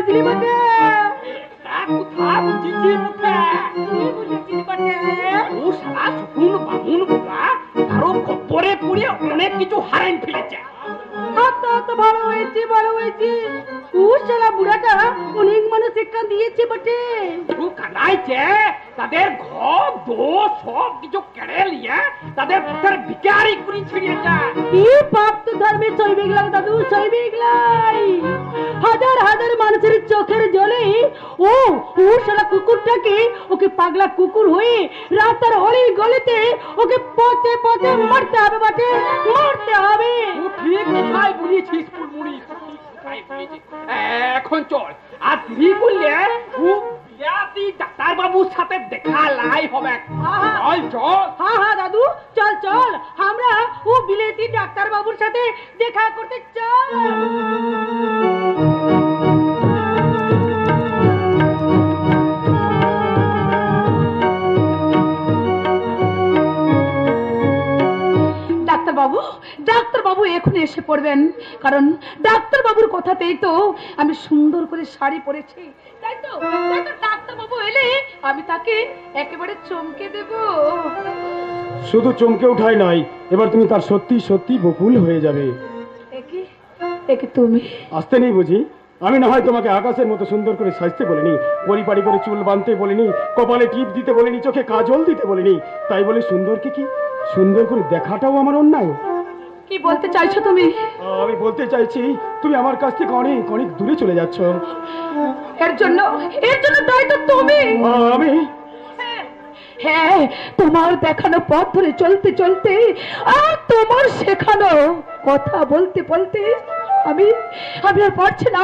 বুঝলি বটে? কোথা বুঝেছি মুখে? কি বুঝেছিলি বটে? ও শালা শুকুন বামুন বুড়া কারো খবরে পড়ে অনেক কিছু হারাই ফেলেছে। ভালো হয়েছে, ভালো হয়েছে। ও শালা বুড়াটা অনেক মানুষ শিক্ষা দিয়েছে বটে। কানাইছে তাদের ঘর দোষ সব কিছু কেড়ে নিয়ে তাদের ভিখারি করে ছিড়িয়ে যায়। কি পাপ তো ধর্মে সইবে গেলাম দাদু, সইবে গেলাই। হাজার হাজার মানুষের চোখের জলে ও ও শালা কুকুরটাকে ওকে পাগলা কুকুর হয়ে রাস্তার অলি গলিতে ওকে পচে পচে মারতে হবে বটে, মারতে হবে। ও ঠিক কোথায় বলেছিস ফুলমুড়ি, এখন চল আর তুই বললে ডাক্তার বাবুর সাথে দেখা লাই হবে। চল চল। হ্যাঁ হ্যাঁ দাদু, চল চল, আমরা ও বিলেতি ডাক্তার বাবুর সাথে দেখা করতে চাই। ডাক্তার বাবু এখন এসে পড়বেন, কারণ ডাক্তার বাবুর কথাতেই তো আমি সুন্দর করে শাড়ি পরেছি, তাই তো ডাক্তার বাবু এলে আমি তাকে একেবারে চমকে দেব। শুধু চমকে উঠাই নয়, এবার তুমি তার সত্যি সত্যি বকুল হয়ে যাবে। একে তুমি আসতে নেই বুঝি? আমি না হয় তোমাকে আকাশের মতো সুন্দর করে সাজতে বলিনি, পরিপাটি করে চুল বাঁধতে বলিনি, কপালে টিপ দিতে বলিনি, চোখে কাজল দিতে বলিনি, তাই বলে সুন্দরকে কি সুন্দর করে দেখাটাও আমার অন্যায়? কি বলতে চাইছো তুমি? আমি বলতে চাইছি তুমি আমার কাছ থেকে অনেক অনেক দূরে চলে যাচ্ছ। এর জন্য তাই তো তুমি। আমি হ্যাঁ, তোমার দেখানো পথ ধরে চলতে চলতে আর তোমার শেখানো কথা বলতে বলতে আমি আর পারছি না,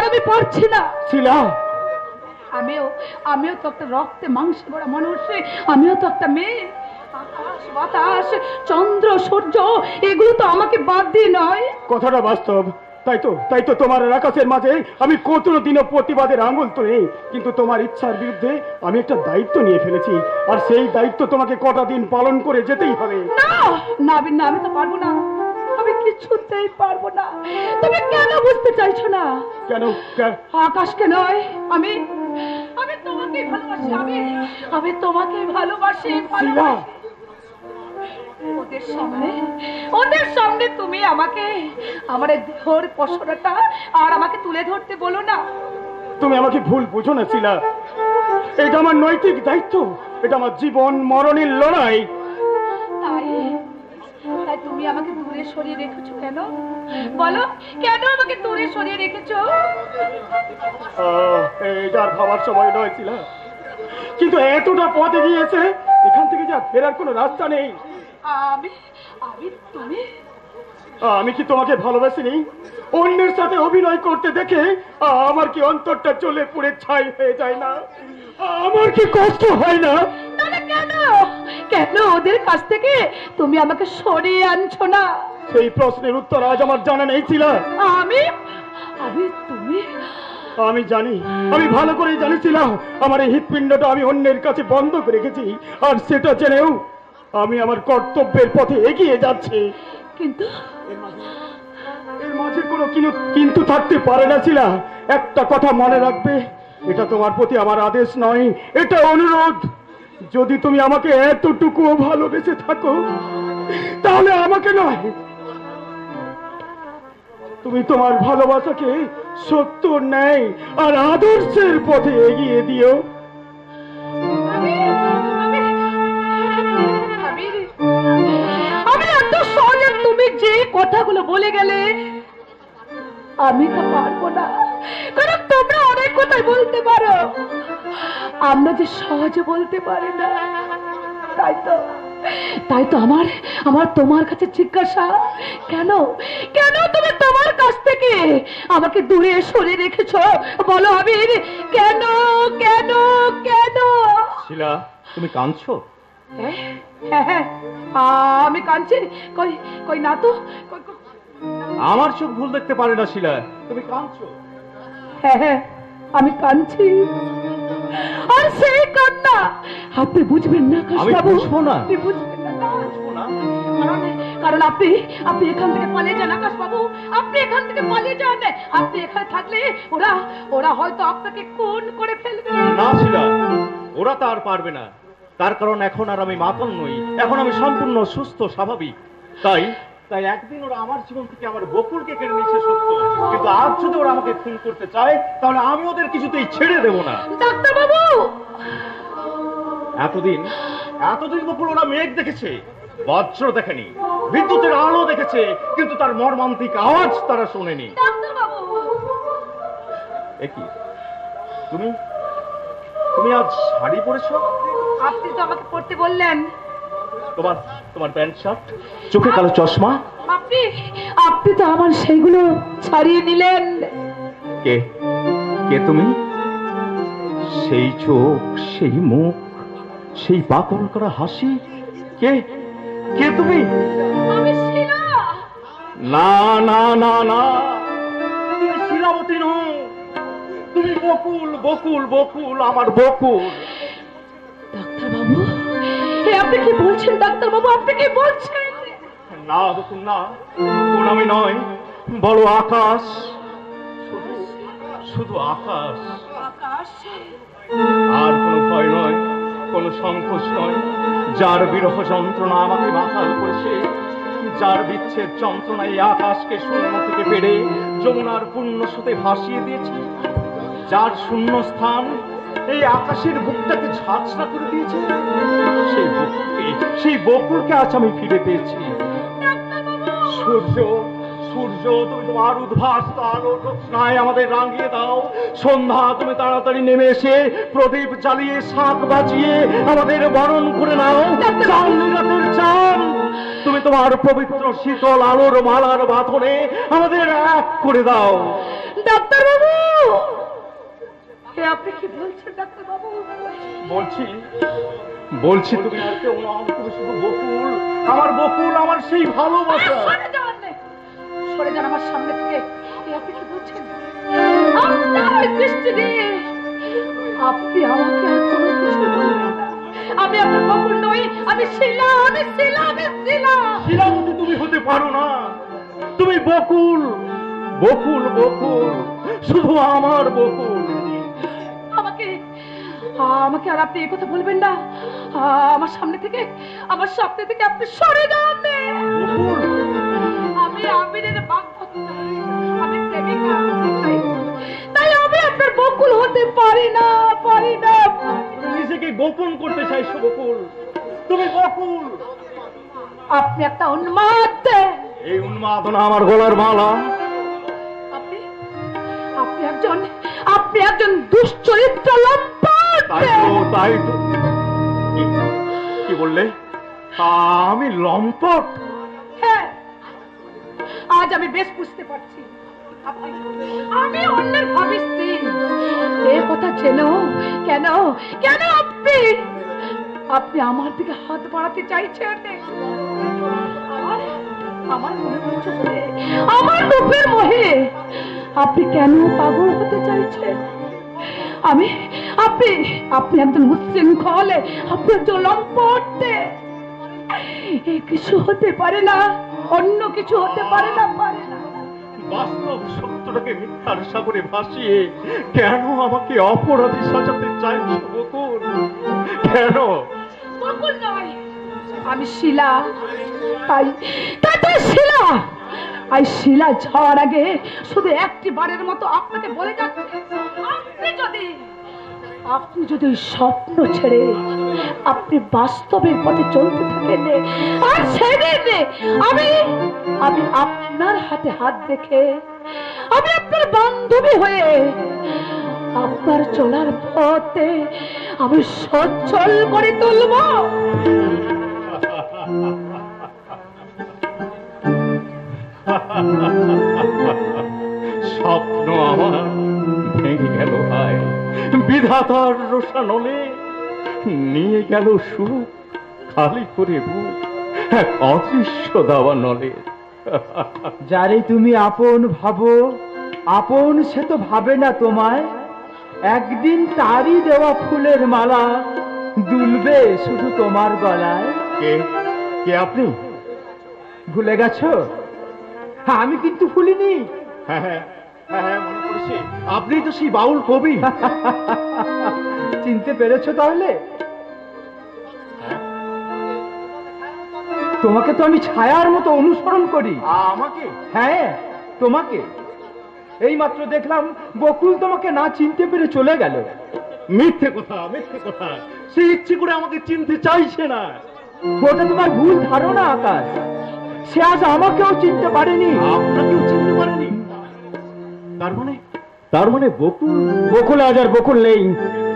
আমি পারছি না। শিলা, আমিও তো একটা রক্তে মাংসে গড়া মানুষ, আমিও তো একটা মেয়ে। আকাশ বাতাস চন্দ্র সূর্য এগুলো তো আমাকে বাদ দিয়ে নয়। কথাটা বাস্তব, তাই তো তোমার আকাশের মাঝে আমি কোনোদিনও প্রতিবাদের আঙুল তুলি, কিন্তু তোমার ইচ্ছার বিরুদ্ধে আমি একটা দায়িত্ব নিয়ে ফেলেছি, আর সেই দায়িত্ব তোমাকে কটা দিন পালন করে যেতেই হবে। না আমি তো পারবো না, আমি কিছুতেই পারবো না। তুমি কেন বুঝতে চাইছো না? কেন? আকাশকে নয়, আমি তোমাকে ভালোবাসি, আমি তোমাকে ভালোবাসি। ওদের সামনে তুমি আমাকে আমার দেহর পশরাটা আর আমাকে তুলে ধরতে বলো না। তুমি আমাকে ভুল বুঝো না শিলা, এটা আমার নৈতিক দায়িত্ব, এটা আমার জীবন মরণের লড়াই। তাই তুমি আমাকে দূরে সরিয়ে রেখেছো কেন? বলো, কেন আমাকে দূরে সরিয়ে রেখেছো? এটা আর ভাবার সময় নয় শিলা, কিন্তু এতটা পথে গিয়েছে, এখান থেকে যা ফেরার কোনো রাস্তা নেই। আমি কি তোমাকে ভালোবাসিনি? অন্যের সাথে অভিনয় করতে দেখে আমার কি অন্তরটা জ্বলে পুড়ে ছাই হয়ে যায় না? আমার কি কষ্ট হয় না? কেন ওদের কাছ থেকে তুমি আমাকে সরিয়ে আনছো না? সেই প্রশ্নের উত্তর আজ আমার জানা নেই ছিল। আমি জানি, আমি ভালো করেই জানিছিলাম আমার এই হৃৎপিণ্ডটা আমি অন্যের কাছে বন্ধ করে রেখেছি, আর সেটা জেনেও আমি আমার কর্তব্যের পথে এগিয়ে যাচ্ছি। কিন্তু এর মাঝে কোনো কিন্তু থাকতে পারে না ছিল। একটা কথা মনে রাখবে, এটা তোমার প্রতি আমার আদেশ নয়, এটা অনুরোধ। যদি তুমি আমাকে এতটুকুও ভালোবেসে থাকো, তাহলে আমাকে নয়, তুমি তোমার ভালোবাসাকে সত্য, ন্যায় আর আদর্শের পথে এগিয়ে দিও। আমি এত সহজে তুমি যে কথাগুলো বলে গেলে আমি তো পারবো না, কারণ তোমরা অনেক কথাই বলতে পারো, আমরা যে সহজে বলতে পারি না। তাই তো আমার তোমার কাছে জিজ্ঞাসা, কেন তুমি তোমার কাছ থেকে আমাকে দূরে সরিয়ে রেখেছো? বলো আবির, কেন? শিলা, তুমি কাঁদছো? হ্যাঁ, আমি কাঁদছি। কই না তো। আমার চোখ ভুল দেখতে পারে না শিলা, তুমি কাঁদছো। হ্যাঁ, আমি কাঁদছি, আর সেই কান্না আপনি বুঝবেন না। আমি বুঝবো না। কারণ আপনি এখান থেকে পালিয়ে যান আকাশ বাবু, আপনি আপনি এখান থেকে পালিয়ে যান। আপনি এখানে থাকলে ওরা ওরা হয়তো আপনাকে খুন করে ফেলবে। না শিলা, ওরা তা আর পারবে না। তার কারণ এখন আর আমি মাতাল নই, এখন আমি সম্পূর্ণ সুস্থ স্বাভাবিক। তাই তাই একদিন ওরা আমার জীবন থেকে আমার বকুলকে কেড়ে নিয়েছে সত্য, কিন্তু আজ যদি ওরা আমাকে খুন করতে চায় তাহলে আমি ওদের কিছুতেই ছেড়ে দেব না। ডাক্তার বাবু, এতদিন এতদিন বকুল ওরা মেঘ দেখেছে, বজ্র দেখেনি, বিদ্যুতের আলো দেখেছে, কিন্তু তার মর্মান্তিক আওয়াজ তারা শোনেনি। ডাক্তার বাবু, একই তুমি তুমি আজ শাড়ি পরেছ? আপনি তো আমাকে পড়তে বললেন। তোমার তোমার প্যান্ট শার্ট, চোখে কালো চশমা। আপনি আপনি তো আমার সেইগুলো ছাড়িয়ে নিলেন। কে কে তুমি? সেই চোখ, সেই মুখ, সেই পাগল করা হাসি, কে কে তুমি? আমি শিলা। না না না না, তুমি শিলাবতী নও, তুমি বকুল, বকুল, বকুল, আমার বকুল। ডাক্তার বাবু, আপনি কি বলছেন? ডাক্তার বাবু, আপনি কি বলছেন? না বকুল না, কোন আমি নয়, বড় আকাশ, শুধু আকাশ। আকাশ, আর কোনো ভয় নয়, কোনো সংকোচ নয়, যার বিরহ যন্ত্রণা আমাকে মাথাল করেছে, যার বিচ্ছেদ যন্ত্রণা এই আকাশকে শূন্য থেকে বেড়ে যমুনার পূর্ণ স্রোতে ভাসিয়ে দিয়েছে, যার শূন্য স্থান এই আকাশের বুকটাকে ঝাঁঝরা করে দিয়েছে, সেই বকুলকে আজ আমি ফিরে পেয়েছি। সূর্য, সূর্য, তুমি তোমার উদ্ভাসিত আলোর রোশনায় আমাদের রাঙিয়ে দাও। সন্ধ্যা, তুমি তাড়াতাড়ি নেমে এসে প্রদীপ জ্বালিয়ে শাঁখ বাজিয়ে আমাদের বরণ করে নাও। চাঁদনি রাতের চাঁদ, তুমি তোমার পবিত্র শীতল আলোর মালার বাঁধনে আমাদের এক করে দাও। ডাক্তার বাবু, আপনি কি বলছেন? ডাক্তার বাবু, বলছি বলছি তুমি আর কেউ নও, তুমি শুধু বকুল, আমার বকুল, আমার সেই ভালোবাসা। সরে যান আমার সামনে থেকে। আপনি কি বলছেন? আপনার দৃষ্টি দিয়ে আপনি আমাকে আর কোনো কিছু বলবেন না। আমি আপনার বকুল নই, আমি শিলা, আমি শিলা, আমি শিলা। শিলাবতী তুমি হতে পারো না, তুমি বকুল, বকুল, বকুল, শুধু আমার বকুল। আমাকে আমাকে আর আপনি এই কথা বলবেন না। আমার সামনে থেকে, আমার সামনে থেকে আপনি সরে যান। বকুল, আমি আমিরের বাগদত্তা, আমি প্রেমিকা, তাই আমি আপনার বকুল হতে পারি না, পারি না। তুমি নিজেকে গোপন করতে চাইছো বকুল, তুমি বকুল। আপনি একটা উন্মাদ। এই উন্মাদনা আমার গলার মালা। আপনি আপনি একজন আপনি একজন দুশ্চরিত্র লম্পট। তাই তো কি বললে? আমি লম্পট? হ্যাঁ, আজ আমি বেশ বুঝতে পারছি আমি অন্যের ভাবি স্ত্রী। এ কথা কেন কেন কেন আপনি আপনি আমার দিকে হাত বাড়াতে চাইছেন? আমার আমার রূপের মোহে আপনি কেন পাগল হতে চাইছেন? আমি আপনি আপনি একজন উচ্ছৃঙ্খল, আপনি একজন লম্পট। এ কিছু হতে পারে না, অন্য কিছু হতে পারে না, পারে না। বাস্তব সত্যটাকে মিথ্যার সাগরে ভাসিয়ে কেন আমাকে অপরাধী সাজাতে চাইছো বকুল? কেন? বকুল নয়, আমি শিলা। তাই তাই তো শিলা। আর শিলা যাওয়ার আগে শুধু একটি বারের মতো আপনাকে বলে যাচ্ছে, আপনি যদি ওই স্বপ্ন ছেড়ে আপনি বাস্তবের পথে চলতে থাকেন, আর সেদিন আমি আমি আপনার হাতে হাত রেখে, আমি আপনার বান্ধবী হয়ে আপনার চলার পথে আমি সচ্ছল করে তুলব। স্বপ্ন আমার ভেঙে গেল ভাই, বিধাতার রোষানলে নিয়ে গেল সুখ, খালি করে বুক এক অদৃশ্য দাওয়া নলে। যারে তুমি আপন ভাবো, আপন সে তো ভাবে না তোমায়। একদিন তারই দেওয়া ফুলের মালা দুলবে শুধু তোমার গলায়। কে কে আপনি? ভুলে গেছো? হ্যাঁ, আমি কিন্তু ভুলিনি। হ্যাঁ হ্যাঁ হ্যাঁ হ্যাঁ, মনে পড়েছে, আপনি তো সেই বাউল কবি। চিনতে পেরেছো তাহলে? তোমাকে তো আমি ছায়ার মতো অনুসরণ করি। আমাকে? হ্যাঁ, তোমাকে। এই মাত্র দেখলাম বকুল তোমাকে না চিনতে পেরে চলে গেল। মিথ্যে কথা, মিথ্যে কথা। সে ইচ্ছে করে আমাকে চিনতে চাইছে না। ওটা তোমার ভুল ধারণা আকাশ। সে আজ আমাকেও চিনতে পারেনি। আপনাকেও চিনতে পারেনি? তার মানে বকুল? বকুল আজ আর বকুল নেই,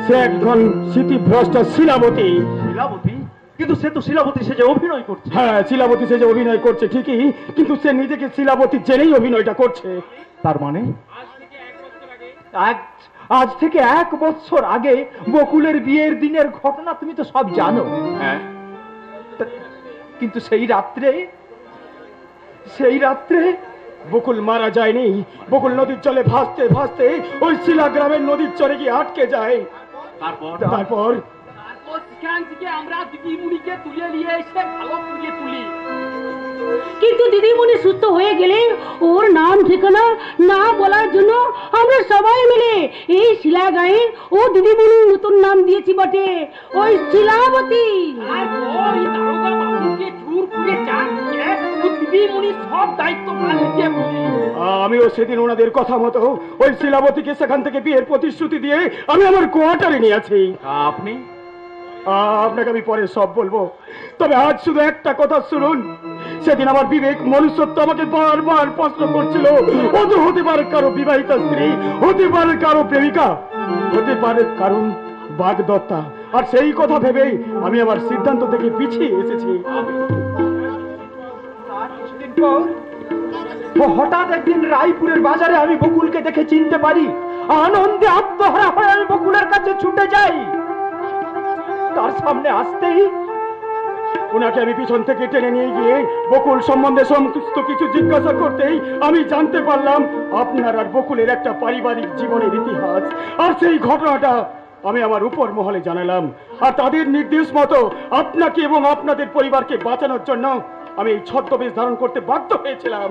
সে একজন স্মৃতিভ্রষ্টা শিলাবতী। শিলাবতী? কিন্তু সে তো শিলাবতী সেজে অভিনয় করছে। হ্যাঁ, শিলাবতী সে যে অভিনয় করছে ঠিকই, কিন্তু সে নিজেকে শিলাবতী জেনেই অভিনয়টা করছে। তার মানে আজ থেকে 1 বছর আগে বকুলের বিয়ের দিনের ঘটনা তুমি তো সব জানো। হ্যাঁ, কিন্তু সেই রাত্রে বকুল মারা যায়নি। বকুল নদীর জলে ভাসতে ভাসতে ওই শিলা গ্রামের নদীর চরে গিয়ে আটকে যায়। তারপর সেখান থেকে আমরা দিদিমণিকে তুলে নিয়ে এসে ভালো পুড়িয়ে তুলি। কিন্তু দিদিমণি সুস্থ হয়ে গেলে ওর নাম ঠিকানা না বলার জন্য আমরা সবাই মিলে এই শিলা গায়ে ও দিদিমণির নতুন নাম দিয়েছি বটে, ওই শিলাবতী। আর ওই দারোগা বাবুকে চুর করে চাঁদকে দিদিমণি সব দায়িত্ব নিতে বলি। আমিও সেদিন ওনাদের কথা মতো ওই শিলাবতীকে সেখান থেকে বিয়ের প্রতিশ্রুতি দিয়ে আমি আমার কোয়ার্টারে নিয়েছি। আপনি? আপনাকে আমি পরে সব বলবো, তবে আজ শুধু একটা কথা শুনুন। সেদিন আমার বিবেক মনুষ্যত্ব আমাকে বারবার প্রশ্ন করছিল, ও তো হতে পারে কারো বিবাহিতা স্ত্রী, হতে পারে কারো প্রেমিকা, হতে পারে কারণ বাগদত্তা। আর সেই কথা ভেবেই আমি আমার সিদ্ধান্ত থেকে পিছিয়ে এসেছি। কিছুদিন পর হঠাৎ একদিন রায়পুরের বাজারে আমি বকুলকে দেখে চিনতে পারি। আনন্দে আত্মহারা হয়ে আমি বকুলের কাছে ছুটে যাই। তার সামনে আসতেই ওনাকে আমি পিছন থেকে টেনে নিয়ে গিয়ে বকুল সম্বন্ধে সমস্ত কিছু জিজ্ঞাসা করতেই আমি জানতে পারলাম আপনার আর বকুলের একটা পারিবারিক জীবনের ইতিহাস। আর সেই ঘটনাটা আমি আমার উপর মহলে জানালাম। আর তাদের নির্দেশ মতো আপনাকে এবং আপনাদের পরিবারকে বাঁচানোর জন্য আমি এই ছদ্মবেশ ধারণ করতে বাধ্য হয়েছিলাম।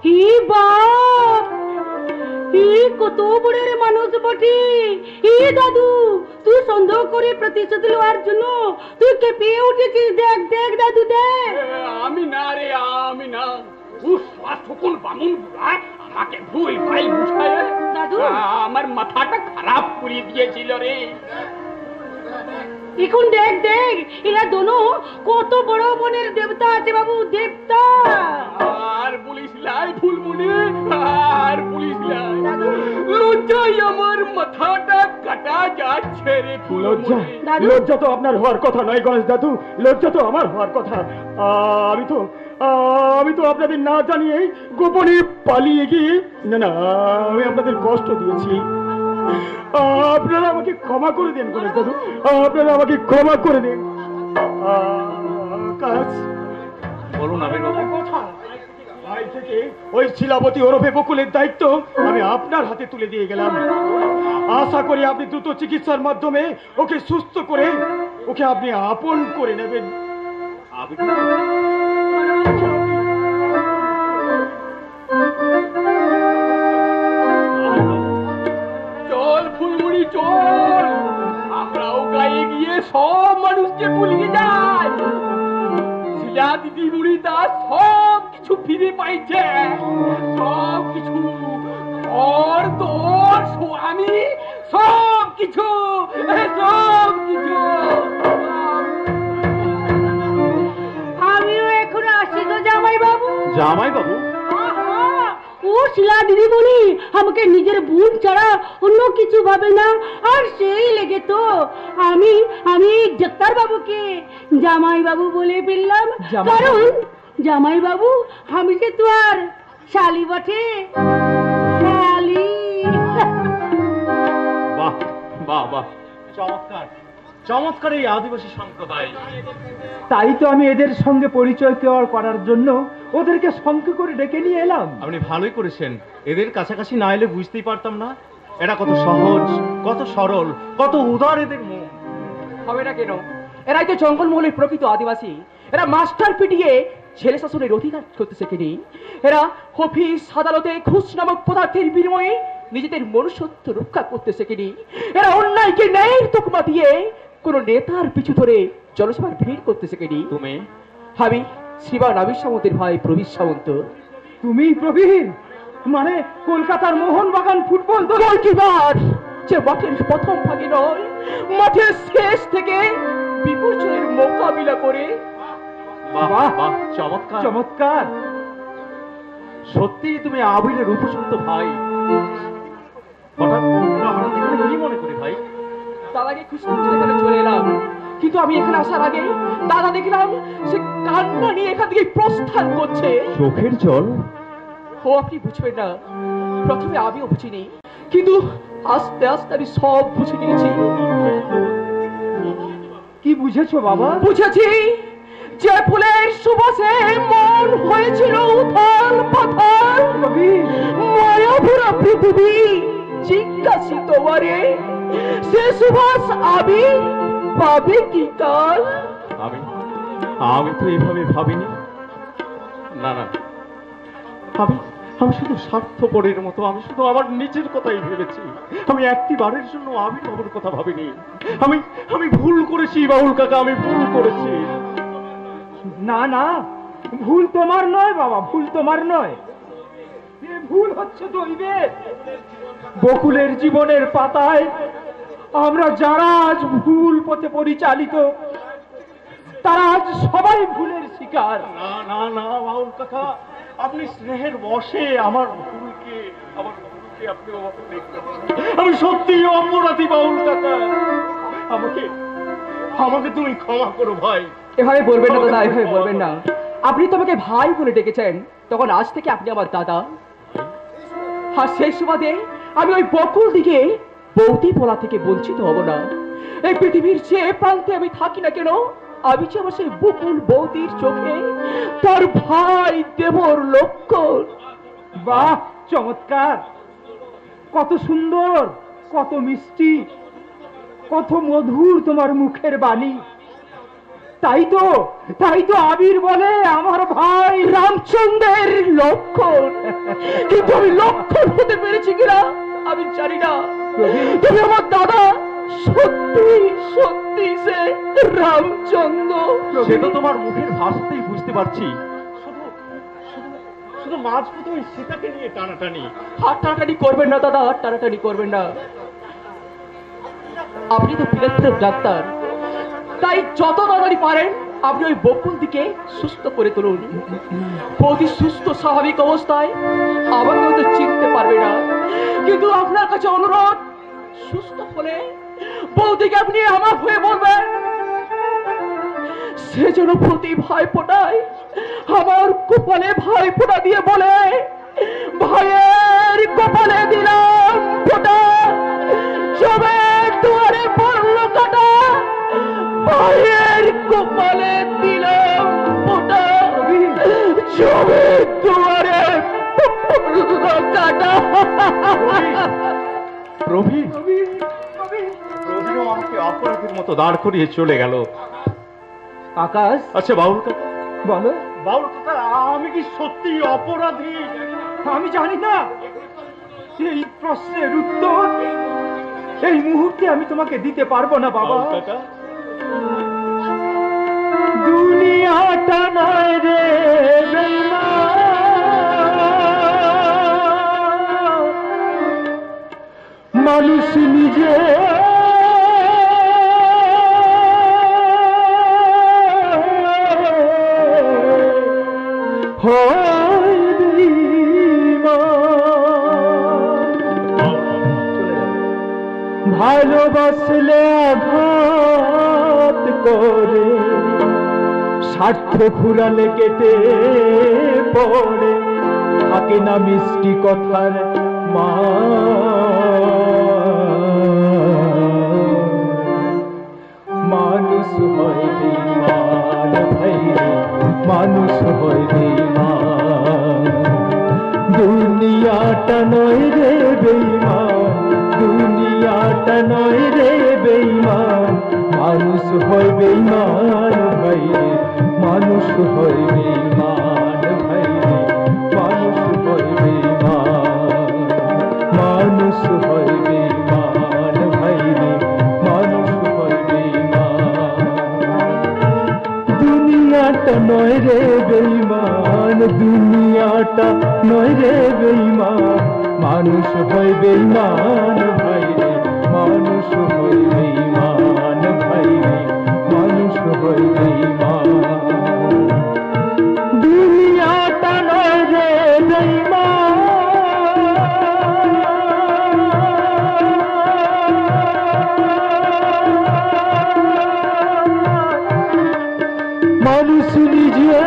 হি বাপ, হি কত বড়ের মানুষ বটে। হি দাদু, তুই সন্দেহ করে প্রতিশোধ লওয়ার জন্য তুই কেঁপিয়ে উঠেছিস। দেখ দেখ দাদু দেখ। আমি না রে, আমি না। সকল বামুন বুড়া আমাকে ভুল ভাই বুঝায় দাদু, আমার মাথাটা খারাপ করে দিয়েছিল রে। এখন দেখ দেখ, এরা দোনো কত বড় বনের দেবতা আছে বাবু, দেবতা। আর বলিস লাই ফুলমুনি, আর বলিস লাই। লজ্জায় আমার মাথাটা কাটা যাচ্ছে রে লজ্জা? ফুলমুনি। দাদু? লজ্জা তো আপনার হওয়ার কথা নয় গণেশ দাদু, লজ্জা তো আমার হওয়ার কথা। আমি তো আপনাদের না জানিয়ে গোপনে পালিয়ে গিয়ে না আমি আপনাদের কষ্ট দিয়েছি। আপনারা আমাকে ক্ষমা করে দেন গণেশ দাদু, আপনারা আমাকে ক্ষমা করে দেন। কাজ বলুন আবির বাবু। আজ থেকে ওই শিলাবতী ওরফে বকুলের দায়িত্ব আমি আপনার হাতে তুলে দিয়ে গেলাম। আশা করি আপনি দ্রুত চিকিৎসার মাধ্যমে ওকে সুস্থ করে ওকে আপনি আপন করে নেবেন। আবির চল ফুলমুনি চল, আমরাও গায়ে গিয়ে সব মানুষকে ভুলিয়ে যাই। শিলা দিদিমণি তার সব কিছু ফিরে পাইছে, সব কিছু। ওর তোর স্বামী সব কিছু, সব কিছু। আমিও এখন আসি তো জামাই বাবু। জামাই বাবু? ও শিলা দিদিমণি আমাকে নিজের বোন ছাড়া অন্য কিছু ভাবে না। আর সেই লেগে তো আমি ডাক্তার বাবুকে জামাই বাবু বলে ফেললাম। কারণ জামাই বাবু আমি যে তো আর শালি বটে, শালি। বাহ বাহ বাহ, চমৎকার চমৎকার এই আদিবাসী সম্প্রদায়। তাই তো আমি এদের সঙ্গে পরিচয় করার জন্য ওদেরকে সঙ্গে করে ডেকে নিয়ে এলাম। আপনি ভালোই করেছেন, এদের কাছাকাছি না এলে বুঝতেই পারতাম না এরা কত সহজ, কত সরল, কত উদার এদের মন। হবে না কেন? এরাই তো জঙ্গলমহলের প্রকৃত আদিবাসী। এরা মাস্টার পিটিয়ে ছেলে শাসনের অধিকার করতে শেখেনি। এরা অফিস আদালতে ঘুষ নামক পদার্থের বিনিময়ে নিজেদের মনুষ্যত্ব রক্ষা করতে শেখেনি। এরা অন্যায়কে ন্যায়ের তকমা দিয়ে কোন নেতার পিছু ধরে জনসভার ভিড় করতে শেখেনি। তুমি আমি শ্রীমান আবির সামন্তের ভাই প্রবীর সামন্ত। তুমি প্রবীর, মানে কলকাতার মোহনবাগান ফুটবল দল। গোলকিপার, যে মাঠের প্রথম ভাগে নয়, মাঠের শেষ থেকে বিপর্যয়ের মোকাবিলা করে। বাহ বাহ, চমৎকার চমৎকার। সত্যি তুমি আবিরের উপযুক্ত ভাই। হঠাৎ আমরা এখানে কি মনে করি ভাই? দাদাকে খুশি করতে এখানে চলে এলাম, কিন্তু আমি এখানে আসার আগে দাদা দেখলাম সে কান্না নিয়ে এখান থেকে প্রস্থান করছে। চোখের জল? ও আপনি বুঝবেন না, প্রথমে আমিও বুঝিনি, কিন্তু আস্তে আস্তে আমি সব বুঝে নিয়েছি। কি বুঝেছো বাবা? বুঝেছি, যে ফুলের সুবাসে মন হয়েছিল উথাল পাথাল, মায়াভরা পৃথিবী জিজ্ঞাসিত বারে, সে সুবাস আমি পাবে কি কাল? আমি তো এভাবে ভাবিনি। না না, আমি শুধু স্বার্থপরের মতো, আমি শুধু আমার নিজের কথাই ভেবেছি। আমি একটি বারের জন্য আবির্ভাবের কথা ভাবিনি। আমি ভুল করেছি বাউল কাকা, আমি ভুল করেছি। না না, ভুল তোমার নয় বাবা, ভুল তোমার নয়। এ ভুল হচ্ছে দৈবের। বকুলের জীবনের পাতায় আমরা যারা আজ ভুল পথে পরিচালিত, তারা আজ সবাই ভুলের শিকার। না না না বাউল কাকা, আপনি স্নেহের বশে আমার ভুলকে আপনি ওভাবে দেখবেন না। আমি সত্যিই অপরাধী বাউল কাকা। আমাকে তুমি ক্ষমা করো ভাই। এভাবে বলবেন না দাদা, এভাবে বলবেন না। আপনি তো আমাকে ভাই বলে ডেকেছেন, তখন আজ থেকে আপনি আমার দাদা। আর সেই সুবাদে আমি ওই বকুল দিকে বৌদি বলা থেকে বঞ্চিত হব না। এই পৃথিবীর যে প্রান্তে আমি থাকি না কেন, আমি যে আমার সেই বকুল বৌদির চোখে তার ভাই দেবর লক্ষণ। বাহ, চমৎকার! কত সুন্দর, কত মিষ্টি, কত মধুর তোমার মুখের বাণী। তাই তো আবির বলে আমার ভাই রামচন্দ্রের লক্ষণ। কিন্তু আমি লক্ষণ হতে পেরেছি কিনা আমি জানি না। তুমি আমার দাদা সত্যি সত্যি সে রামচন্দ্র। সেটা তোমার মুখের ভাষাতেই বুঝতে পারছি। শুধু মাঝপথে ওই সীতাকে নিয়ে টানাটানি। হাত টানাটানি করবেন না দাদা, হাত টানাটানি করবেন না। আপনি তো পিলেত্রের ডাক্তার, তাই যত তাড়াতাড়ি পারেন আপনি ওই বকুল দিকে সুস্থ করে তুলুন। বৌদি সুস্থ স্বাভাবিক অবস্থায় আমাকে হয়তো চিনতে পারবে না, কিন্তু আপনার কাছে অনুরোধ, সুস্থ হলে বৌদিকে আপনি আমার হয়ে বলবেন, সে যেন প্রতি ভাই ফোটায় আমার কপালে ভাই ফোটা দিয়ে বলে, ভাইয়ের কপালে দিলাম ফোটা, সবে দুয়ারে পড়লো কাটা, ভাইয়ের কপালে দিলাম ফোটা, সবে দুয়ারে পড়লো কাটা। প্রবীরও আমাকে অপরাধীর মতো দাঁড় করিয়ে চলে গেল। আকাশ, আচ্ছা বাউল কাকা, বলো। বাউল কাকা, আমি কি সত্যি অপরাধী? আমি জানি না। এই প্রশ্নের উত্তর এই মুহূর্তে আমি তোমাকে দিতে পারবো না বাবা। বাউল কাকা, দুনিয়াটা নয় রে বেঈমান, মানুষ নিজে হয় বেঈমান। ভালোবাসলে আঘাত করে, স্বার্থ ফুরালে কেটে পড়ে, থাকে না মিষ্টি কথার মা। মানুষ হয় বেঈমান ভাই, মানুষ হয় বেঈমান। দুনিয়াটা নয় রে বেঈমান, দুনিয়াটা নয় রে বেঈমান, মানুষ হয় বেঈমান ভাই রে। মানুষ হয় বেঈমান ভাইরে, মানুষ হয় বেঈমান, মানুষ হয় বেঈমান ভাইরে, মানুষ হয় বেঈমান। দুনিয়াটা নয় রে বেঈমান, দুনিয়াটা নয় রে বেঈমান, মানুষ হয় বেঈমান ভাইরে, মানুষ হয় বেঈমান ভাইরে, মানুষ হয় বেঈমান। দুনিয়াটা নয় রে বেঈমান, মানুষ নিজে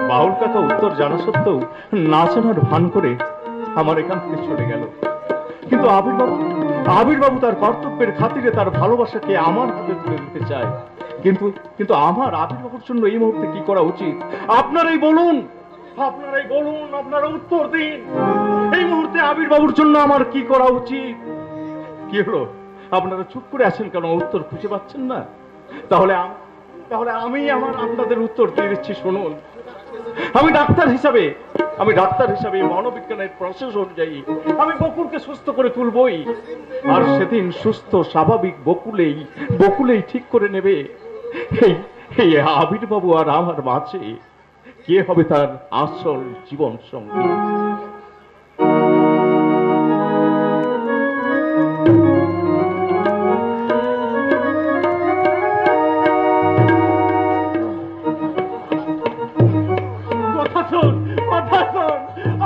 বাউল কাকা উত্তর জানা সত্ত্বেও না জানার ভান করে আমার এখান থেকে চলে গেল। কিন্তু আবির বাবু তার কর্তব্যের খাতিরে তার ভালোবাসাকে আমার হাতে তুলে দিতে চায়। কিন্তু কিন্তু আমার আবির বাবুর জন্য এই মুহূর্তে কি করা উচিত? আপনারাই বলুন, আপনারাই বলুন, আপনারা উত্তর দিন। এই মুহূর্তে আবির বাবুর জন্য আমার কি করা উচিত? কি হলো, আপনারা চুপ করে আছেন কেন? উত্তর খুঁজে পাচ্ছেন না? তাহলে আমি আপনাদের উত্তর দিয়ে দিচ্ছি, শুনুন। আমি ডাক্তার হিসাবে মনোবিজ্ঞানের প্রসেস অনুযায়ী আমি বকুলকে সুস্থ করে তুলবই। আর সেদিন সুস্থ স্বাভাবিক বকুলেই ঠিক করে নেবে এই আবির বাবু আর আমার মাঝে কে হবে তার আসল জীবন সঙ্গী।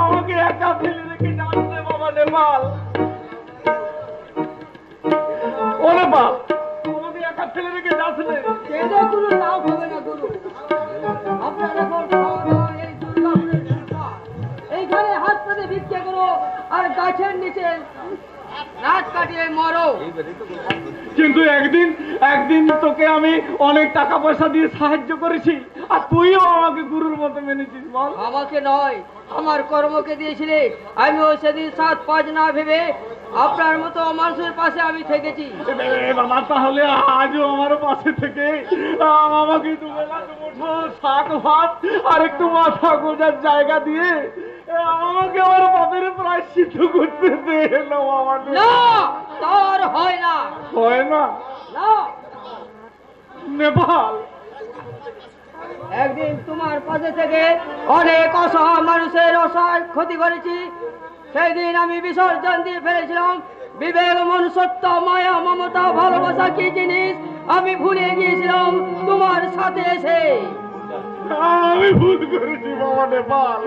আমাকে একা ফেলে রেখে যাচ্ছে বাবা নেপাল। ও নেপাল, আমাকে একা ফেলে রেখে যাচ্ছে। গুরু লাভ হবে না গুরু। আপনার এখন খাওয়া দাওয়া এই দুর্গাপুরের ব্যাপার। এইখানে হাত পেতে ভিক্ষা করো আর গাছের নিচে রাত কাটিয়ে মরো। কিন্তু একদিন তোকে আমি অনেক টাকা পয়সা দিয়ে সাহায্য করেছি, আর তুইও আমাকে গুরুর মতো মেনেছিস। বল, আমাকে নয়, আমার কর্মকে দিয়েছিলে। আমিও সেদিন 7-5 না ভেবে আপনার মতো মানুষের পাশে আমি থেকেছি। বাবা, তাহলে আজও আমার পাশে থেকে আমাকে দুবেলা দুমুঠো শাক ভাত আর একটু মাথা গোজার জায়গা দিয়ে আমাকে আমার বাপের প্রায়শ্চিত্ত করতে দে না বাবা। না, তার হয় না। হয় না? না, নেপাল, একদিন তোমার পাশে থেকে অনেক অসহায় মানুষের অসহায় ক্ষতি করেছি। সেই দিন আমি বিসর্জন দিয়ে ফেলেছিলাম বিবেক, মনুষ্যত্ব, মায়া, মমতা, ভালোবাসা কি জিনিস আমি ভুলে গিয়েছিলাম তোমার সাথে এসে। আমি ভুল করেছি বাবা নেপাল।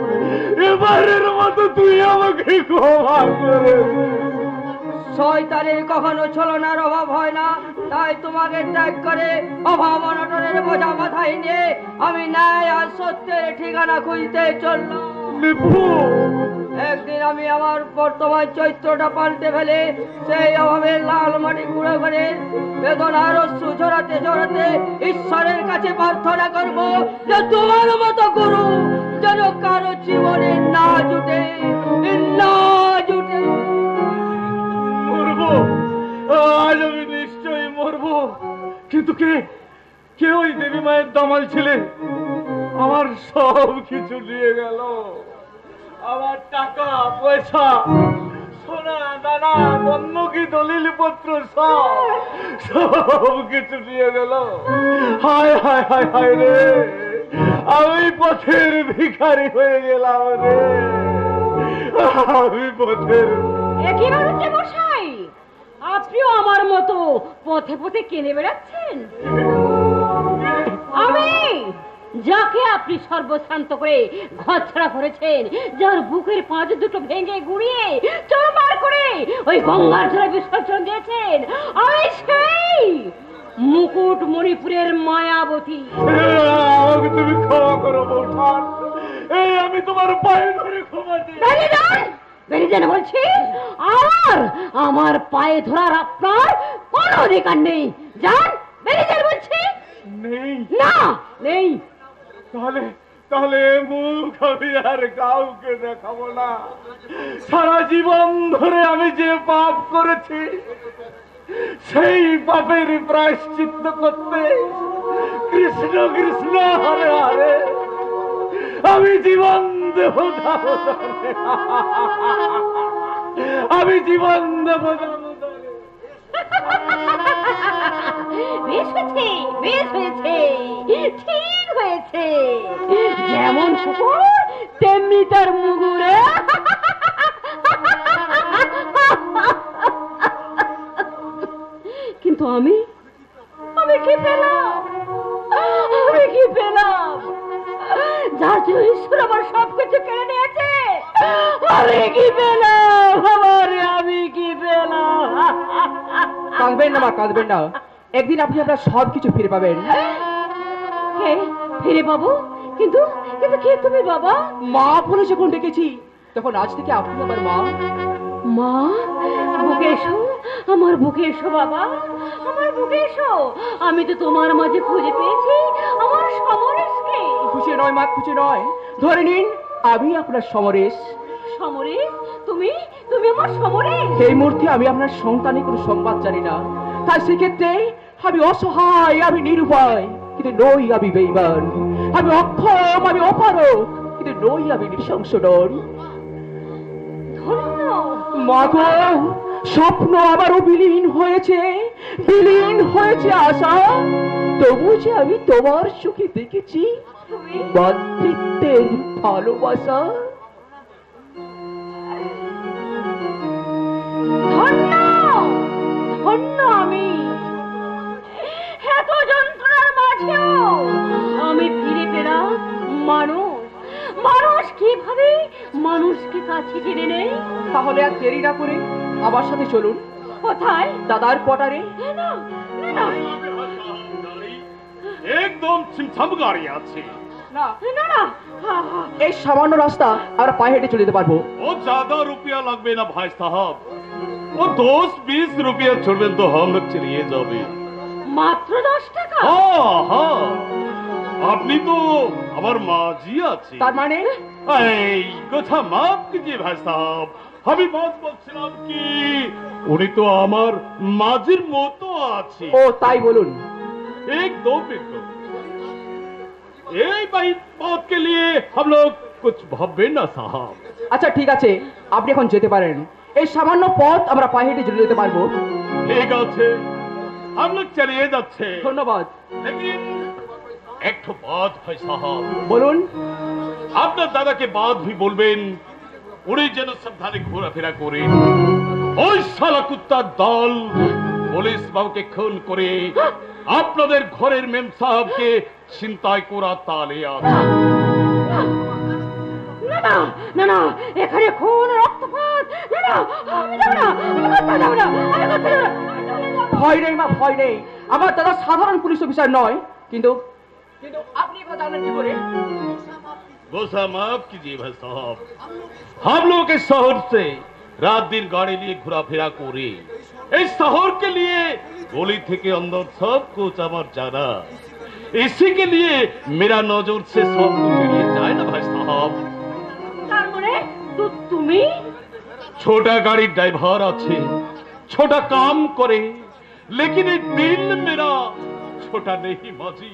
এবারের মতো তুই আমাকে ক্ষমা করে দে। শয়তানের কখনো ছলনার অভাব হয় না, তাই তোমাকে ত্যাগ করে অভাব অনটনের বোঝা মাথায় নিয়ে আমি ন্যায় আর সত্যের ঠিকানা খুঁজতে চললাম। একদিন আমি আমার বর্তমান চরিত্রটা পাল্টে ফেলে সেই অভাবের লাল মাটি গুঁড়ো করে বেদনার অশ্রু ঝরাতে ঝরাতে ঈশ্বরের কাছে প্রার্থনা করব যে তোমার মতো গুরু যেন কারো জীবনে না জুটে, না জুটে। মরবো, আজ আমি নিশ্চয়ই মরবো। কিন্তু কে ওই দেবী মায়ের দামাল ছেলে? আমার সব কিছু নিয়ে গেল, আমার টাকা পয়সা, সোনা দানা, বন্ধকি, দলিল পত্র সব কিছু নিয়ে গেল। হায় হায় হায় হায় রে, আমি পথের ভিখারি হয়ে গেলাম রে, আমি পথের। একই হচ্ছে মশাই, আপনিও আমার মতো পথে পথে কেনে বেড়াচ্ছেন। আমি যাকে আপনি সর্বশান্ত করে ঘর ছাড়া করেছেন, যার বুকের পাঁচ দুটো ভেঙে গুড়িয়ে চরমার করে ওই গঙ্গার জলে বিসর্জন দিয়েছেন, আমি সেই মুকুট মণিপুরের মায়াবতী। আমাকে তুমি ক্ষমা করো বৌঠান, এই আমি তোমার পায়ে ধরে ক্ষমা চাই। বেরিয়ে যান বলছি। আমার পায়ে ধরার আপনার কোনো অধিকার নেই। যান, বেরিয়ে যান বলছি। নেই? না, নেই। তাহলে তাহলে মুখ আমি আর কাউকে দেখাবো না। সারা জীবন ধরে আমি যে পাপ করেছি সেই পাপের প্রায়শ্চিত্ত করতে কৃষ্ণ কৃষ্ণ হরে হরে আমি জীবন দেব দামোদরে। আমি জীবন দেব দামোদরে। বেশ হয়েছে, বেশ হয়েছে, ঠিক হয়েছে। যেমন শুকুর তেমনি তার মুগুরে। কিন্তু আমি কি পেলাম? আমি কি পেলাম? যার জন্য ঈশ্বর আমার সবকিছু কেড়ে নিয়েছে, আমি কি পেলাম? আমি কি পেলাম? কাঁদবেন না মা, কাঁদবেন না। একদিন আপনি আপনার সবকিছু ফিরে পাবেন। কে ফিরে পাবো? কিন্তু কিন্তু কে তুমি বাবা? মা বলে যখন ডেকেছি তখন আজ থেকে আপনি আমার মা। মা, বুকে এসো, আমার বুকে এসো বাবা, আমার বুকে এসো। আমি তো তোমার মাঝে খুঁজে পেয়েছি আমার সমরেশকে। খুশি নয় মা, খুশি নয়। ধরে নিন আমি আপনার সমরেশ। সমরেশ? তুমি তুমি আমার সমরেশ? এই মুহূর্তে আমি আপনার সন্তানের কোনো সংবাদ জানি না, তাই সেক্ষেত্রে আমি অসহায়, আমি নিরুপায়, কিন্তু নই আমি বেঈমান। আমি অক্ষম, আমি অপারক, কিন্তু নই আমি নৃশংস নন। ধন্য মাগো, স্বপ্ন আবারও বিলীন হয়েছে, বিলীন হয়েছে আশা। তবু যে আমি তোমার সুখে দেখেছি তুমি মাতৃত্বের ভালোবাসা। ধন্য, ধন্য আমি। এত যন্ত্রণার মাঝেও আমি ফিরে পেলাম মানুষ। মানুষ কিভাবে মানুষকে কাছে টেনে নেয়। তাহলে আর দেরি না করে আমার সাথে চলুন। কোথায়? দাদার কোয়ার্টারে। না, না, একদম ছিমছাম গাড়ি আছে। না, না, না। এই সামান্য রাস্তা আমরা পায়ে হেঁটে চলে যেতে পারবো। वो ज्यादा रुपया लगবে না भाई साहब, वो 10-20 रुपया छोड़বেন তো हम लोग चलिए যাবে। মাত্র 10 টাকা? হ্যাঁ হ্যাঁ, আপনি তো আমার মাঝি আছে। তার মানে এই কথা মাফ कीजिए भाई साहब, আমি বলছিলাম কি উনি তো আমার মাঝির মতো আছে। ও তাই বলুন। एकदम एकदम। এই ভাই बात के लिए हम लोग कुछ भाबे ना साहब। আচ্ছা ঠিক আছে, আপনি এখন যেতে পারেন। এই সামান্য পথ আমরা পায়ে হেঁটে চলে যেতে পারবো। ঠিক আছে, हम लोग चलिए যাচ্ছে। ধন্যবাদ। लेकिन एक तो बात भाई साहब, বলুন। আপনার দাদাকে বাদ भी বলবেন উনি যেন সাবধানে ঘোরাফেরা করেন। ওই শালা কুত্তার দল পুলিশ বাবুকে খুন করে আপনাদের ঘরের মেম সাহেবকে ছিনতাই করা তালে আছে। না না না না, এখানে খুন রক্তপাত। না না, আমি যাব না, আমি কোথাও যাব না, আমি কোথাও যাব না, আমি চলে যাব। ভয় নেই মা, ভয় নেই। আমার দাদা সাধারণ পুলিশ অফিসার নয়, কিন্তু কিন্তু আপনি এটা জানেন কি করে? गुस्सा माफ कीजिए भाई साहब, हम लोग के शहर से रात दिन गाड़ी लिए घुरा फिरा करे इस शहर के लिए गली থেকে अंदर सब कुछ আমার জানা। इसी के लिए मेरा नजर से सब कुछ এড়িয়ে যায় ना भाई साहब। তার মানে তুমি? छोटा गाड़ी ड्राइवर আছে, छोटा काम करे, लेकिन ये दिल मेरा छोटा नहीं माजी।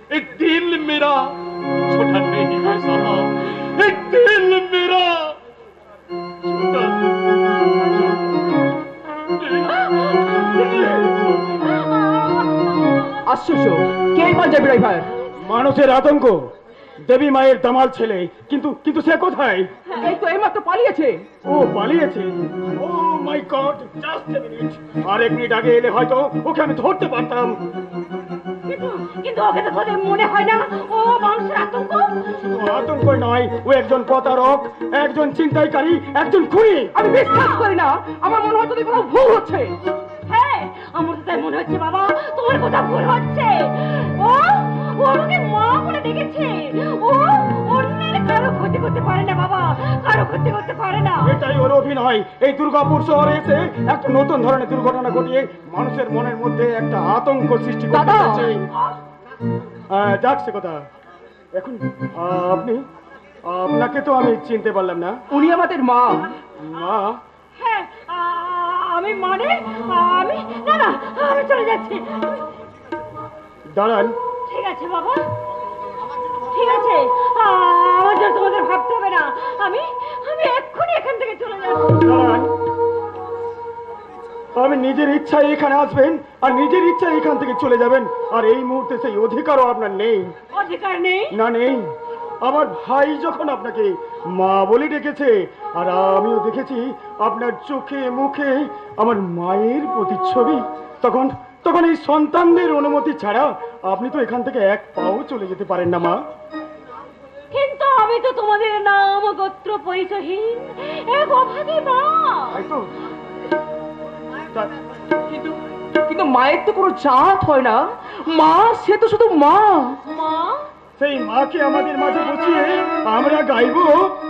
ये दिल मेरा छोटा नहीं भाई साहब, ये दिल मेरा छोटा। আশ্চর্য, কে এই পাঞ্জাবি ড্রাইভার? মানুষের আতঙ্ক, দেবী মায়ের দামাল ছেলে, কিন্তু কিন্তু সে কোথায়? এই তো এইমাত্র পালিয়েছে। ও পালিয়েছে? ও মাই গড, জাস্ট এ মিনিট। আর এক মিনিট আগে এলে হয়তো ওকে আমি ধরতে পারতাম। কিন্তু ওকে তো ধরে মনে হয় না ও মানুষের আতঙ্ক। ও আতঙ্কই নয়, ও একজন প্রতারক, একজন ছিনতাইকারী, একজন খুনি। আমি বিশ্বাস করি না, আমার মনে হয় তোদের কোথাও ভুল হচ্ছে। হ্যাঁ, আমার তো তাই মনে হচ্ছে বাবা, তোমার কথা ভুল হচ্ছে। ও ও আমাকে মা বলে ডেকেছে। ও অন্যের কারো ক্ষতি করতে পারে না বাবা, কারো ক্ষতি করতে পারে না। এটাই ওর অভিনয় এই দুর্গাপুর শহরে এসে একটা নতুন ধরনের দুর্ঘটনা ঘটিয়ে মানুষের মনের মধ্যে একটা আতঙ্ক সৃষ্টি করতে দাদা! চাইছে। যাক সে কথা। এখন আপনি, আপনাকে তো আমি চিনতে পারলাম না। উনি আমাদের মা। মা? হ্যাঁ, আমি মানে আমি না না আমি চলে যাচ্ছি। দাঁড়ান। ঠিক আছে বাবা, ঠিক আছে, আমার জন্য তোমাদের ভাবতে হবে না। আমি আমি এক্ষুনি এখান থেকে চলে যাবো। দাঁড়ান। আমি নিজের ইচ্ছায় এখানে আসবেন আর নিজের ইচ্ছায় এখান থেকে চলে যাবেন, আর এই মুহূর্তে সেই অধিকারও আপনার নেই। অধিকার নেই? না, নেই। আমার ভাই যখন আপনাকে মা বলে ডেকেছে, আর আমিও দেখেছি আপনার চোখে মুখে আমার মায়ের প্রতিচ্ছবি, তখন তখন এই সন্তানদের অনুমতি ছাড়া আপনি তো এখান থেকে এক পাও চলে যেতে পারেন না মা। কিন্তু আমি তো তোমাদের নাম গোত্র পরিচয়হীন এক অভাগী মা। তাই তো? কিন্তু কিন্তু মায়ের তো কোনো জাত হয় না। মা সে তো শুধু মা। মা? সেই মাকে আমাদের মাঝে বসিয়ে আমরা গাইবো।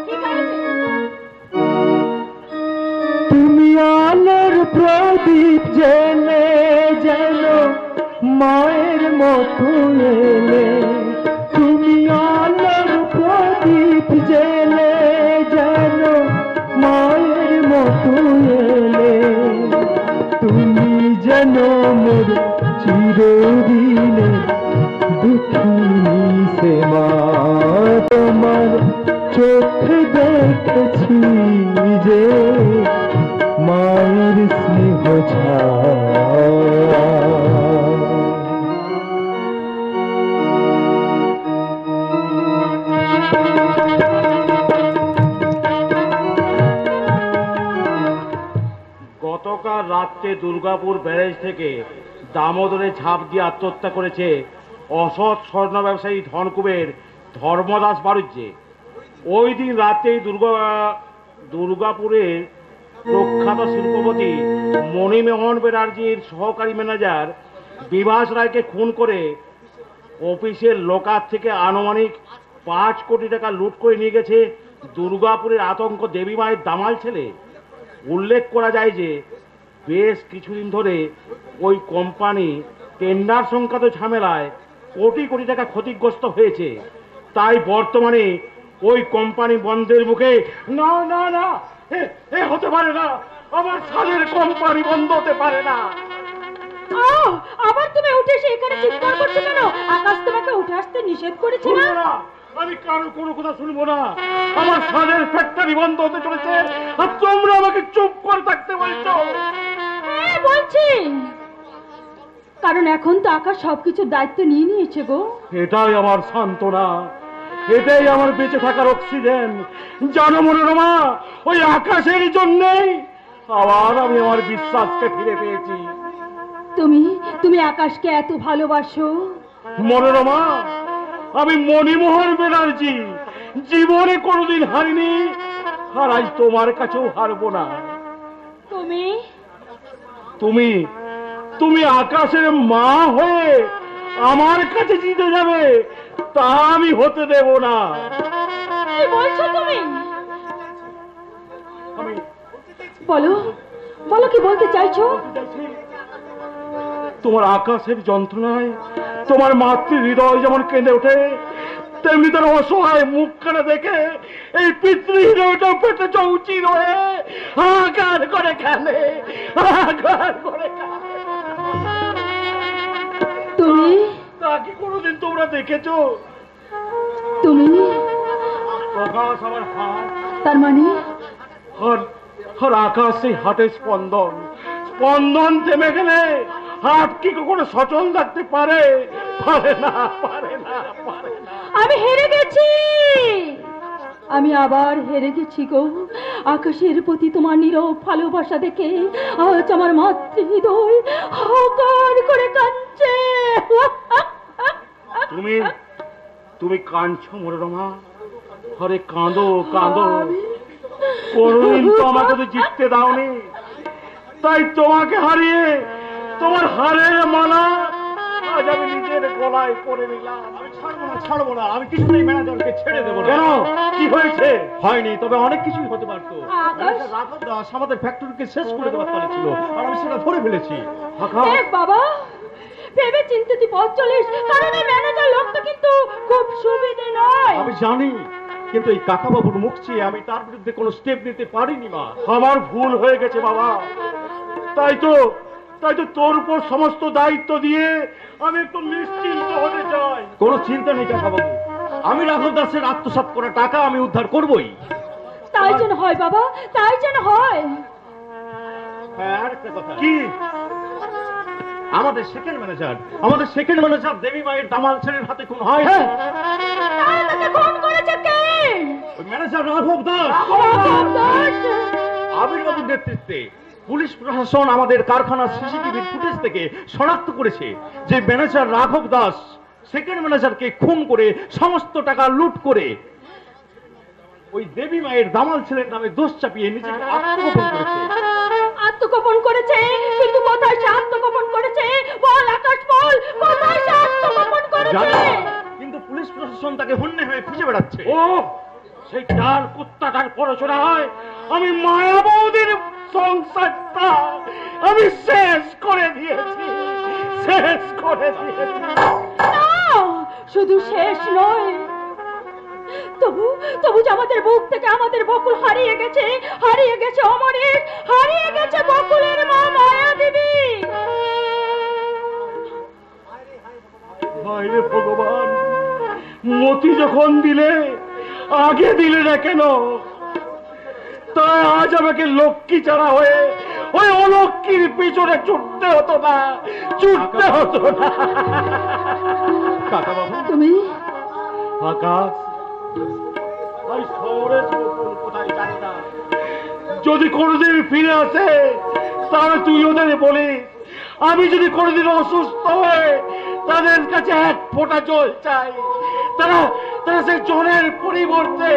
কি গাইবে? তুমি আলোর প্রদীপ জেলে যেন মায়ের মতো এলে, তুমি আলোর প্রদীপ জেলে যেন মায়ের মতো এলে, তুমি যেন মোর চিরদিনে দুঃখিনী সে মা, তোমার চোখে দেখেছি যে মায়ের স্নেহ ছায়া। গতকাল রাত্রে দুর্গাপুর ব্যারেজ থেকে দামোদরে ঝাঁপ দিয়ে আত্মহত্যা করেছে অসৎ স্বর্ণ ব্যবসায়ী ধনকুবের ধর্মদাস বাড়ুজ্যে। ওই দিন রাতেই দুর্গাপুরের প্রখ্যাত শিল্পপতি মণিমোহন ব্যানার্জির সহকারী ম্যানেজার বিভাস রায়কে খুন করে অফিসের লোকার থেকে আনুমানিক 5 কোটি টাকা লুট করে নিয়ে গেছে দুর্গাপুরের আতঙ্ক দেবী মায়ের দামাল ছেলে। উল্লেখ করা যায় যে বেশ কিছুদিন ধরে ওই কোম্পানি টেন্ডার সংক্রান্ত ঝামেলায় কোটি কোটি টাকা ক্ষতিগ্রস্ত হয়েছে। তাই বর্তমানে ওই কোম্পানি বন্ধের মুখে। না না না, এ হতে পারে না, আমার সালের কোম্পানি বন্ধ হতে পারে না। আবার তুমি উঠে এসে এখানে চিৎকার করছো কেন? আকাশ তোমাকে উঠে আসতে নিষেধ করেছে না? শুনবো না, আমি কারো কোনো কথা শুনবো না। আমার সালের ফ্যাক্টরি বন্ধ হতে চলেছে আর তোমরা আমাকে চুপ করে থাকতে বলছো। হ্যাঁ বলছি, কারণ এখন তো আকাশ সবকিছু দায়িত্ব নিয়ে নিয়েছে গো। এটাই আমার সান্ত্বনা, এটাই আমার বেঁচে থাকার অক্সিজেন। জানো মনোরমা, ওই আকাশের জন্যই আবার আমি আমার বিশ্বাসকে ফিরে পেয়েছি। তুমি আকাশকে এত ভালোবাসো? মনোরমা, আমি মণিমোহন ব্যানার্জি জীবনে কোনোদিন হারিনি, আর আজ তোমার কাছেও হারবো না। তুমি তুমি আকাশের মা হয়ে আমার কাছে জিতে যাবে, তা আমি হতে দেব না। কি বলছো তুমি? আমি বলো বলো, কি বলতে চাইছো? তোমার আকাশের যন্ত্রণায় তোমার মাতৃ হৃদয় যেমন কেঁদে ওঠে, তেমনি তার অসহায় মুখখানা দেখে এই পিতৃ হৃদয়টা পেটে চৌচির হয়ে আকার করে খেলে, আকার করে খেলে। তুমি তা কি কোনোদিন তোমরা দেখেছো? তুমি প্রকাশ আমার হাত, তার মানে আর আকাশ সেই হাটের স্পন্দন, স্পন্দন থেমে গেলে হাত কি কখনো সচল থাকতে পারে? পারে না, পারে না, পারে না। আমি হেরে গেছি, আমি আবার হেরে গেছি গো। আকাশের প্রতি তোমার নীরব ভালোবাসা দেখে আজ আমার মাতৃ হৃদয় হাহাকার করে কাঁদছে। তুমি কাঁদছো মনোরমা? আরে কাঁদো কাঁদো, কোনদিন তো আমাকে তো জিততে দাওনি, তাই তোমাকে হারিয়ে তোমার হারের মালা আজ আমি নিজে নিজের গলায় পরে নিলাম। আমি ছাড়বো না, আমি কিছুতেই ম্যানেজারকে ছেড়ে দেবো না। কেন, কি হয়েছে? হয়নি, তবে অনেক কিছুই হতে পারতো। ম্যানেজার রাঘব দাস আমাদের ফ্যাক্টরিকে শেষ করে দেওয়ার তালে ছিল, আর আমি সেটা ধরে ফেলেছি। দেখ বাবা, ভেবে চিন্তে তুই পথ চলিস, কারণ এই ম্যানেজার লোকটা কিন্তু খুব সুবিধে নয়। আমি জানি, কিন্তু এই কাকাবাবুর মুখ চেয়ে আমি তার বিরুদ্ধে কোনো স্টেপ নিতে পারিনি মা। আমার ভুল হয়ে গেছে বাবা। তাই তো তোর উপর সমস্ত দায়িত্ব দিয়ে আমি একটু নিশ্চিন্ত হতে চাই। কোনো চিন্তা নেই কাকাবাবু, আমি রাঘব দাসের আত্মসাৎ করা টাকা আমি উদ্ধার করবই। তাই যেন হয় বাবা, তাই যেন হয়। হ্যাঁ, আরেকটা কথা। কি? আমাদের সেকেন্ড ম্যানেজার দেবী মায়ের দামাল ছেলের হাতে খুন হয়। তাহলে তাকে খুন করেছে কে? ওই ম্যানেজার রাঘব দাস। রাঘব দাস? আবির্বাবুর নেতৃত্বে পুলিশ প্রশাসন আমাদের কারখানার সিসিটিভির ফুটেজ থেকে শনাক্ত করেছে যে ম্যানেজার রাঘব দাস সেকেন্ড ম্যানেজারকে খুন করে সমস্ত টাকা লুট করে ওই দেবী মায়ের দামাল ছেলের নামে দোষ চাপিয়ে নিজেকে আত্মগোপন করেছে। আত্মগোপন করেছে? কিন্তু কোথায় সে আত্মগোপন করেছে? বল আকাশ, বল কোথায় সে আত্মগোপন করেছে? জানি, কিন্তু পুলিশ প্রশাসন তাকে হন্যে হয়ে খুঁজে বেড়াচ্ছে। ও সেই ডাল কুত্তাটার পড়াশোনা হয়। আমি মায়া বৌদির সংসারটা আমি শেষ করে দিয়েছি। না, শুধু শেষ নয়, তবু যে আমাদের বুক থেকে আমাদের বকুল হারিয়ে গেছে অমরেশ, হারিয়ে গেছে বকুলের মা মায়া দেবী। হায় রে ভগবান, মতি যখন দিলে আগে দিলে না কেন? তাই আজ আমাকে লক্ষ্মী ছাড়া হয়ে ওই অলক্ষ্মীর পিছনে ছুটতে হতো না। কাকা বাবু, তুমি আকাশ, ওই শহরে কোথায় জানি না, যদি কোনোদিন ফিরে আসে তাহলে তুই ওদের বলিস আমি যদি কোনোদিন অসুস্থ হয়ে তাদের কাছে এক ফোঁটা জল চাই, তারা সেই জলের পরিবর্তে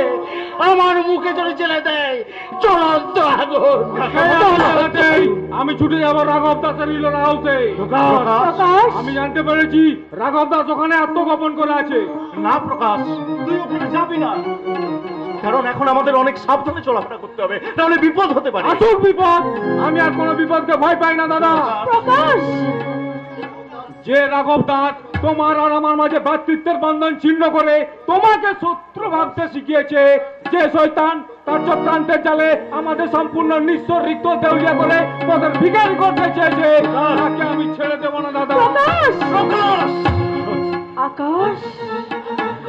আমার মুখে যদি জেলে দেয় জ্বলন্ত আগুন। আমি ছুটে যাবো রাঘব দাসের ইলোরা হাউসে। আমি জানতে পেরেছি রাঘব দাস ওখানে আত্মগোপন করে আছে। না প্রকাশ, তুই ওখানে যাবি না, কারণ এখন আমাদের অনেক সাবধানে চলাফেরা করতে হবে, তাহলে বিপদ হতে পারে। আসল বিপদ? আমি আর কোনো বিপদকে ভয় পাই না দাদা। প্রকাশ, যে রাঘব দাস তোমার আর আমার মাঝে ভ্রাতৃত্বের বন্ধন ছিন্ন করে তোমাকে শত্রু ভাবতে শিখিয়েছে, যে শয়তান তার চক্রান্তের জালে আমাদের সম্পূর্ণ নিঃস্ব রিক্ত দেউলিয়া করে পথের ভিখারি করতে চেয়েছে, তাকে আমি ছেড়ে দেবো না দাদা। আকাশ,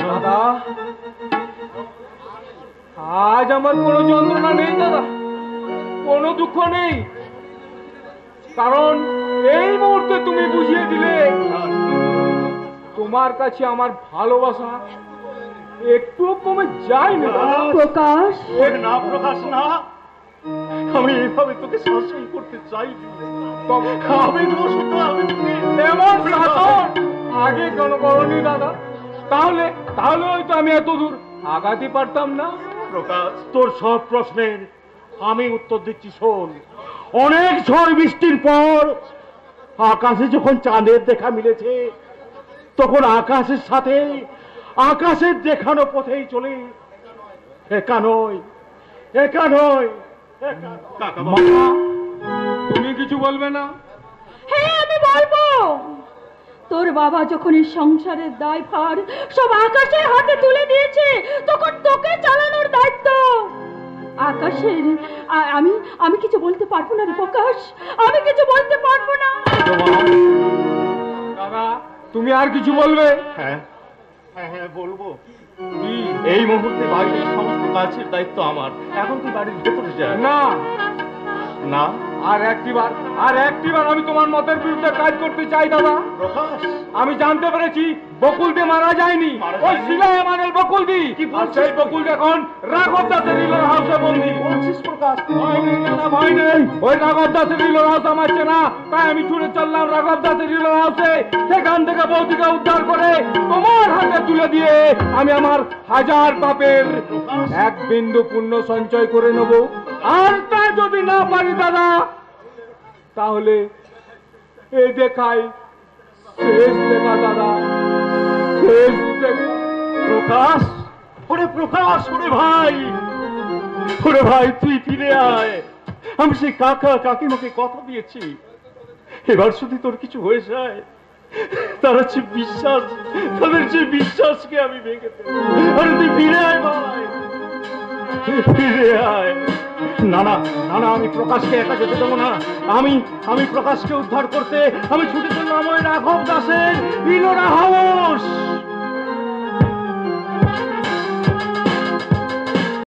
দাদা, আজ আমার কোনো যন্ত্রণা নেই দাদা, কোনো দুঃখ নেই, কারণ এই মুহূর্তে তুমি বুঝিয়ে দিলে তোমার কাছে আমার ভালোবাসা একটু কমে যায় না। প্রকাশ, না প্রকাশ, না, আমি এইভাবে তোকে শাসন করতে চাই। আমি এমন শাসন আগে কেন করনি দাদা? তাহলে হয়তো আমি এত দূর আগাতে পারতাম না। প্রকাশ, তোর সব প্রশ্নের আমি উত্তর দিচ্ছি, শোন। অনেক ঝড় বৃষ্টির পর আকাশে যখন চাঁদের দেখা মিলেছে, তখন আকাশের সাথে আকাশের দেখানো পথেই চলে। একা নয়। মা, তুমি কিছু বলবে না? হ্যাঁ আমি বলবো। তোর বাবা যখন এই সংসারের দায়ভার সব আকাশের হাতে তুলে দিয়েছে, তখন তোকে চালানোর দায়িত্ব আকাশের। আমি কিছু বলতে পারবো না রে প্রকাশ, আমি কিছু বলতে পারবো না। দাদা, তুমি আর কিছু বলবে? হ্যাঁ বলবো। এই মুহূর্তে বাড়ির সমস্ত কাজের দায়িত্ব আমার। এখন তুই বাড়ির ভেতরে যা। না না, আর একটিবার আমি তোমার মতের বিরুদ্ধে কাজ করতে চাই দাদা। প্রকাশ, আমি জানতে পেরেছি বকুলদি মারা যায়নি, ওই শিলায় মানেল বকুলদি। সেই বকুলদি এখন রাঘব দাসের ইলোরা হাউসে বন্দি। প্রকাশ, ভয় নেই, ওই রাঘব দাসের ইলোরা হাউস আমার চেনা, তাই আমি ছুটে চললাম রাঘব দাসের ইলোরা হাউসে। সেখান থেকে বৌদিকে উদ্ধার করে তোমার হাতে তুলে দিয়ে আমি আমার হাজার পাপের এক বিন্দু পুণ্য সঞ্চয় করে নেব। আর তা যদি না পারি দাদা, তাহলে এই দেখাই শেষ দেখা দাদা, শেষ দেখা। প্রকাশ, ওরে প্রকাশ, ওরে ভাই, ওরে ভাই, তুই ফিরে আয়। আমি সেই কাকা কাকিমাকে কথা দিয়েছি, এবার যদি তোর কিছু হয়ে যায়, তাদের যে বিশ্বাসকে আমি ভেঙে দেব। আরে তুই ফিরে আয় ভাই, ফিরে আয়। না না না না, আমি প্রকাশকে একা যেতে দেবো না। আমি প্রকাশকে উদ্ধার করতে আমি ছুটে চললাম ওই রাঘব দাসের ইলোরা হাওয়া।